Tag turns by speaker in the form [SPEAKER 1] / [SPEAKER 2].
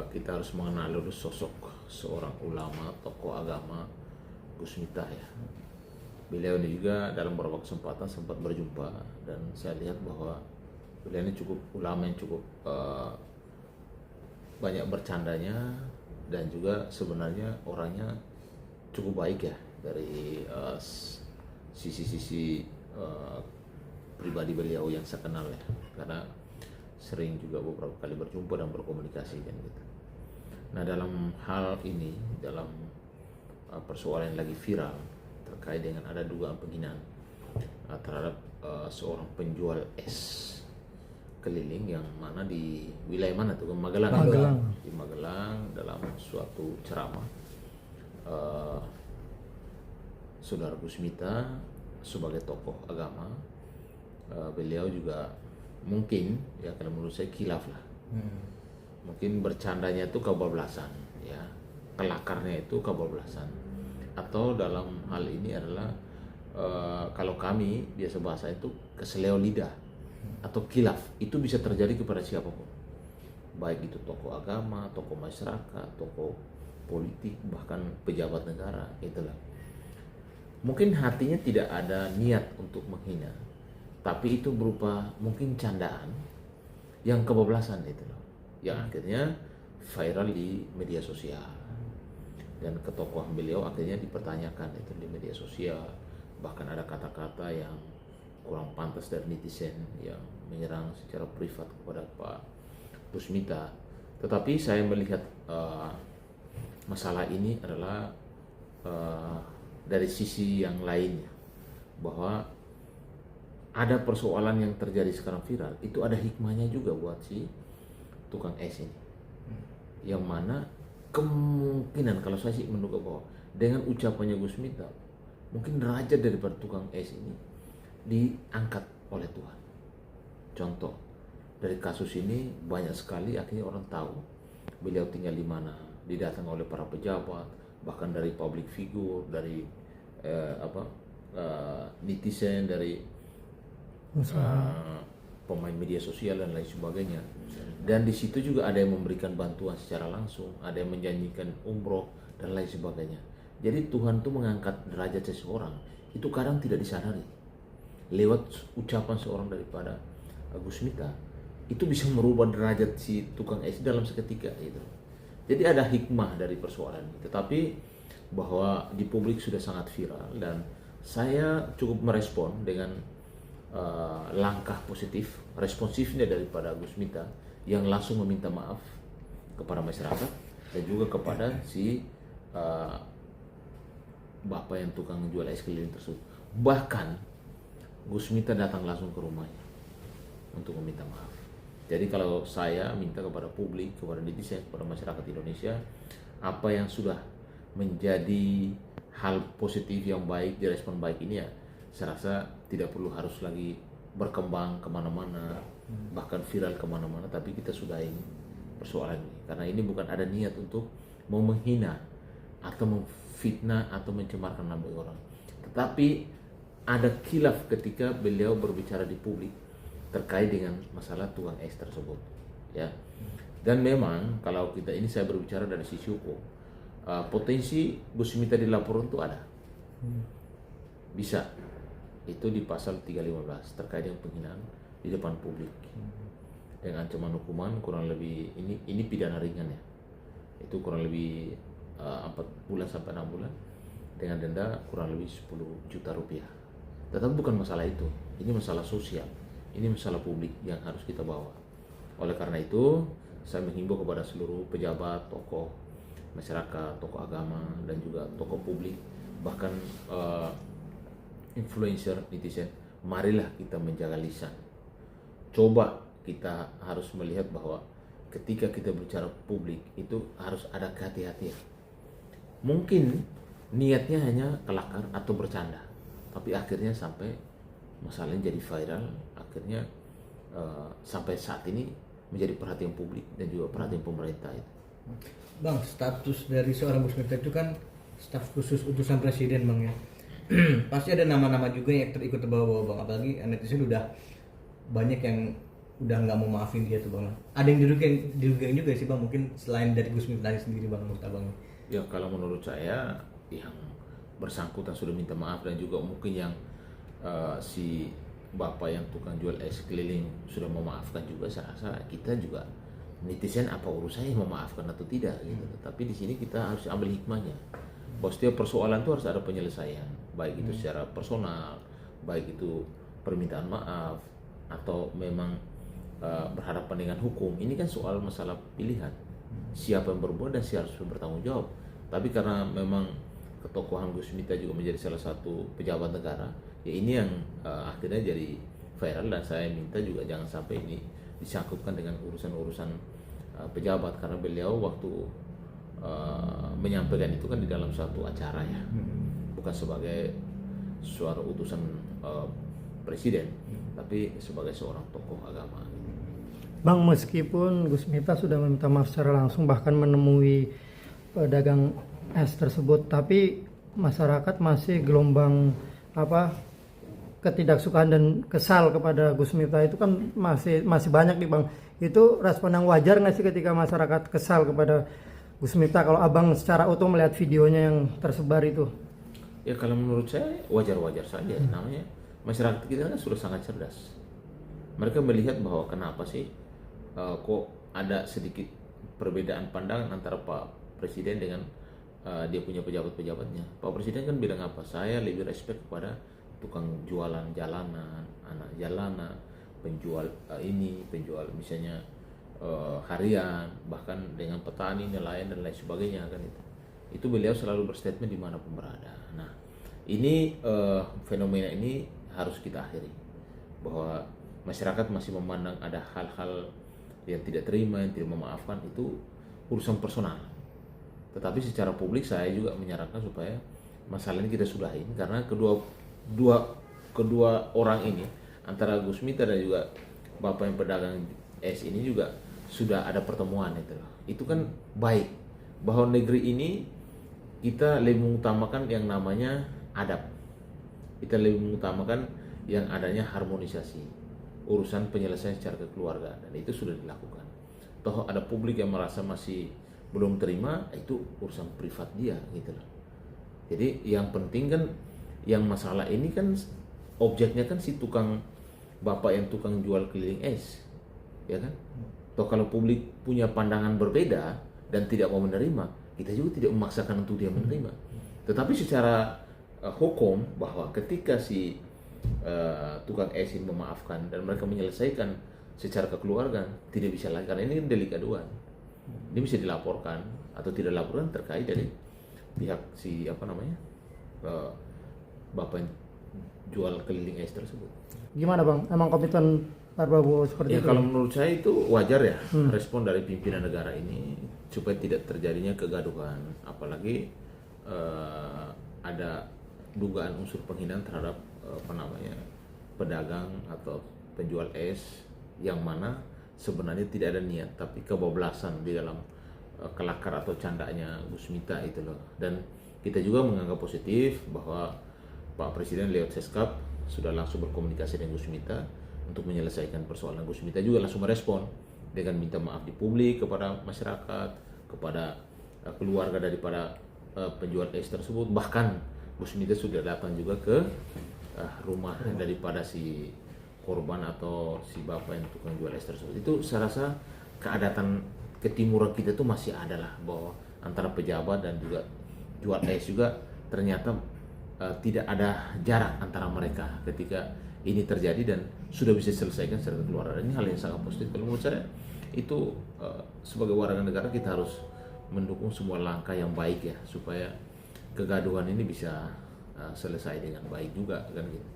[SPEAKER 1] kita harus mengenal dulu sosok seorang ulama, tokoh agama, Gus Miftah ya. Beliau ini juga dalam beberapa kesempatan sempat berjumpa dan saya lihat bahwa beliau ini cukup ulama yang cukup banyak bercandanya dan juga sebenarnya orangnya cukup baik ya dari sisi-sisi pribadi beliau yang saya kenal ya, karena sering juga beberapa kali berjumpa dan berkomunikasi kan gitu. Nah dalam hal ini, dalam persoalan yang lagi viral terkait dengan ada dugaan penghinaan terhadap seorang penjual es keliling yang mana di wilayah mana tuh, Magelang. Di Magelang dalam suatu ceramah Saudara Gus Miftah sebagai tokoh agama, beliau juga mungkin ya kalau menurut saya khilaf lah, mungkin bercandanya itu kebablasan ya, kelakarnya itu kebablasan, atau dalam hal ini adalah kalau kami biasa bahasa itu keseleo lidah atau khilaf. Itu bisa terjadi kepada siapapun, baik itu tokoh agama, tokoh masyarakat, tokoh politik, bahkan pejabat negara. Itulah mungkin hatinya tidak ada niat untuk menghina, tapi itu berupa mungkin candaan yang kebablasan itu loh, yang akhirnya viral di media sosial dan ketokohan beliau akhirnya dipertanyakan itu di media sosial. Bahkan ada kata-kata yang kurang pantas dari netizen yang menyerang secara privat kepada Pak Gus Miftah. Tetapi saya melihat masalah ini adalah dari sisi yang lainnya, bahwa ada persoalan yang terjadi sekarang viral, itu ada hikmahnya juga buat si tukang es ini, yang mana kemungkinan kalau saya sih menduga bahwa dengan ucapannya Gus Miftah mungkin derajat daripada tukang es ini diangkat oleh Tuhan. Contoh dari kasus ini banyak sekali akhirnya orang tahu beliau tinggal di mana, didatangi oleh para pejabat, bahkan dari public figure, dari netizen, dari pemain media sosial dan lain sebagainya. Dan di situ juga ada yang memberikan bantuan secara langsung, ada yang menjanjikan umroh dan lain sebagainya. Jadi Tuhan tuh mengangkat derajat seseorang itu kadang tidak disadari lewat ucapan seorang daripada Gus Miftah, itu bisa merubah derajat si tukang es dalam seketika gitu. Jadi ada hikmah dari persoalan ini. Tetapi bahwa di publik sudah sangat viral dan saya cukup merespon dengan langkah positif, responsifnya daripada Gus Miftah yang langsung meminta maaf kepada masyarakat dan juga kepada si bapak yang tukang jual es keliling tersebut. Bahkan Gus Miftah datang langsung ke rumahnya untuk meminta maaf. Jadi kalau saya minta kepada publik, kepada netizen, kepada masyarakat Indonesia, apa yang sudah menjadi hal positif yang baik, direspon baik ini ya, saya rasa tidak perlu harus lagi berkembang kemana-mana, bahkan viral kemana-mana, tapi kita sudahin persoalan ini. Karena ini bukan ada niat untuk mau menghina atau memfitnah atau mencemarkan nama orang, tetapi ada khilaf ketika beliau berbicara di publik terkait dengan masalah tukang es tersebut ya. Dan memang kalau kita ini, saya berbicara dari sisi hukum, potensi Gus Miftah dilaporkan itu ada, bisa itu di pasal 315 terkait dengan penghinaan di depan publik dengan ancaman hukuman kurang lebih, ini pidana ringan ya, itu kurang lebih 4 bulan sampai 6 bulan dengan denda kurang lebih 10 juta rupiah. Tetapi bukan masalah itu, ini masalah sosial, ini masalah publik yang harus kita bawa. Oleh karena itu saya menghimbau kepada seluruh pejabat, tokoh masyarakat, tokoh agama, dan juga tokoh publik, bahkan influencer, netizen, marilah kita menjaga lisan. Coba kita harus melihat bahwa ketika kita bicara publik itu harus ada kehati-hatian. Mungkin niatnya hanya kelakar atau bercanda, tapi akhirnya sampai masalahnya jadi viral, akhirnya sampai saat ini menjadi perhatian publik dan juga perhatian pemerintah itu.
[SPEAKER 2] Bang, status dari seorang Gus Miftah itu kan staf khusus utusan presiden, Bang ya. Pasti ada nama-nama juga yang ikut terbawa-bawa, Bang. Apalagi netizen udah banyak yang udah nggak mau maafin dia tuh bang. Ada yang dirugikan juga sih bang, mungkin selain dari Gus Miftah sendiri bang, menurut abang?
[SPEAKER 1] Ya kalau menurut saya yang bersangkutan sudah minta maaf, dan juga mungkin yang si bapak yang tukang jual es keliling sudah memaafkan juga. Saya rasa kita juga netizen apa urusannya memaafkan atau tidak gitu. Tapi di sini kita harus ambil hikmahnya, bahwa setiap persoalan itu harus ada penyelesaian, baik itu secara personal, baik itu permintaan maaf, atau memang berhadapan dengan hukum. Ini kan soal masalah pilihan, siapa yang berbuat dan siapa yang bertanggung jawab. Tapi karena memang ketokohan Gus Miftah juga menjadi salah satu pejabat negara, ya ini yang akhirnya jadi viral, dan saya minta juga jangan sampai ini disangkutkan dengan urusan-urusan pejabat, karena beliau waktu menyampaikan itu kan di dalam satu acara ya, bukan sebagai suara utusan presiden, tapi sebagai seorang tokoh agama.
[SPEAKER 3] Bang, meskipun Gus Miftah sudah meminta maaf secara langsung, bahkan menemui pedagang es tersebut, tapi masyarakat masih gelombang ketidaksukaan dan kesal kepada Gus Miftah itu kan masih banyak nih bang. Itu respon yang wajar nggak sih ketika masyarakat kesal kepada Gus Miftah, kalau abang secara utuh melihat videonya yang tersebar itu?
[SPEAKER 1] Ya kalau menurut saya wajar-wajar saja. Namanya masyarakat kita kan sudah sangat cerdas. Mereka melihat bahwa kenapa sih kok ada sedikit perbedaan pandangan antara Pak Presiden dengan dia punya pejabat-pejabatnya. Pak Presiden kan bilang apa? Saya lebih respect kepada tukang jualan jalanan, anak jalanan, penjual penjual misalnya harian, bahkan dengan petani, nelayan dan lain sebagainya kan itu. Itu beliau selalu berstatement dimanapun berada. Nah, ini fenomena ini harus kita akhiri, bahwa masyarakat masih memandang ada hal-hal yang tidak terima, yang tidak memaafkan, itu urusan personal. Tetapi secara publik saya juga menyarankan supaya masalah ini kita sudahin, karena kedua orang ini, antara Gus Miftah dan juga bapak yang pedagang es ini juga sudah ada pertemuan itu. Itu kan baik, bahwa negeri ini kita lebih mengutamakan yang namanya adab. Kita lebih mengutamakan yang adanya harmonisasi urusan penyelesaian secara kekeluargaan, dan itu sudah dilakukan. Toh ada publik yang merasa masih belum terima, itu urusan privat dia gitu loh. Jadi yang penting kan, yang masalah ini kan objeknya kan si bapak yang tukang jual keliling es, ya kan? Toh kalau publik punya pandangan berbeda dan tidak mau menerima, kita juga tidak memaksakan untuk dia menerima. Tetapi secara hukum, bahwa ketika si tukang es ini memaafkan dan mereka menyelesaikan secara kekeluargaan, tidak bisa lagi, karena ini delik aduan. Ini bisa dilaporkan atau tidak dilaporkan terkait dari pihak si bapak yang jual keliling es tersebut.
[SPEAKER 3] Gimana bang? Emang komitmen Pak Prabowo seperti
[SPEAKER 1] ya,
[SPEAKER 3] itu?
[SPEAKER 1] Kalau menurut saya itu wajar ya, respon dari pimpinan negara ini supaya tidak terjadinya kegaduhan, apalagi ada dugaan unsur penghinaan terhadap pedagang atau penjual es, yang mana sebenarnya tidak ada niat, tapi kebablasan di dalam kelakar atau candanya Gus Miftah itu loh. Dan kita juga menganggap positif bahwa Pak Presiden lewat Seskap sudah langsung berkomunikasi dengan Gus Miftah untuk menyelesaikan persoalan. Gus Miftah juga langsung merespon dengan minta maaf di publik kepada masyarakat, kepada keluarga daripada penjual es tersebut. Bahkan Gus Miftah sudah datang juga ke rumah daripada si korban atau si bapak yang tukang jual es tersebut. Itu saya rasa keadatan ketimuran kita tuh masih ada lah, bahwa antara pejabat dan juga jual es juga ternyata tidak ada jarak antara mereka ketika ini terjadi, dan sudah bisa diselesaikan secara kekeluargaan. Ini hal yang sangat positif. Kalau menurut saya itu sebagai warga negara kita harus mendukung semua langkah yang baik ya, supaya kegaduhan ini bisa selesai dengan baik juga kan gitu.